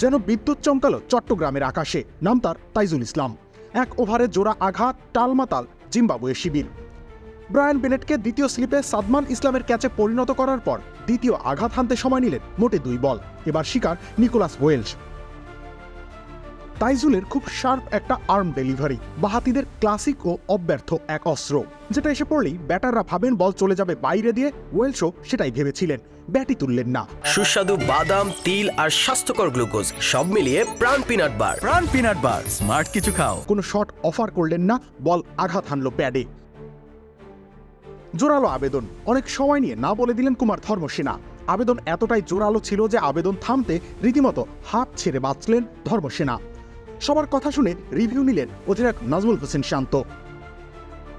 যেন বিদ্যুৎ চমকালো চট্টগ্রামের আকাশে। নাম তার তাইজুল ইসলাম। 1 ওভারে জোড়া আঘাত, টালমাতাল জিম্বাবুয়ে শিবির। ব্রায়ান বেনেটকে দ্বিতীয় স্লিপে সাদমান ইসলামের ক্যাচে পরিণত করার পর দ্বিতীয় আঘাত হানতে সময় নিলেন মোটে 2 বল। এবার শিকার নিকোলাস ওয়েলশ। তাইজুলের খুব শার্প একটা আর্ম ডেলিভারি, বাহাতিদের ক্লাসিক ও অব্যর্থ এক অস্ত্র, যেটা এসে পড়লেই ব্যাটাররা ভাবেন বল চলে যাবে বাইরে দিয়ে। ওয়েলশও সেটাই ভেবেছিলেন, ব্যাটই তুললেন না। সুস্বাদু বাদাম, তিল আর স্বাস্থ্যকর গ্লুকোজ সব মিলিয়ে প্রাণ পিনাট বার। প্রাণ পিনাট বার, স্মার্ট কিছু খাও। কোনো শট অফার করলেন না, বল আঘাত হানল প্যাডে। জোরালো আবেদন, অনেক সময় নিয়ে না বলে দিলেন কুমার ধর্মসেনা। আবেদন এতটাই জোরালো ছিল যে আবেদন থামতে রীতিমতো হাত ছেড়ে বাঁচলেন ধর্মসেনা। সবার কথা শুনে রিভিউ নিলেন অধিনায়ক নাজমুল হোসেন শান্ত।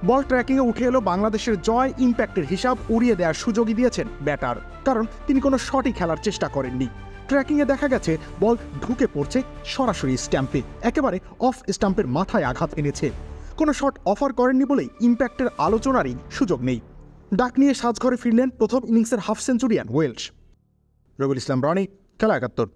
বল ট্র্যাকিংয়ে উঠে এলো বাংলাদেশের জয়। ইম্প্যাক্টের হিসাব উড়িয়ে দেওয়ার সুযোগই দিয়েছেন ব্যাটার, কারণ তিনি কোনো শটই খেলার চেষ্টা করেননি। ট্র্যাকিংয়ে দেখা গেছে বল ঢুকে পড়ছে সরাসরি স্ট্যাম্পে, একেবারে অফ স্ট্যাম্পের মাথায় আঘাত এনেছে। কোনো শট অফার করেননি বলেই ইম্প্যাক্টের আলোচনারই সুযোগ নেই। ডাক নিয়ে সাজঘরে ফিরলেন প্রথম ইনিংসের half centurion Welsh. Rabiul Islam Roni, খেলা ৭১।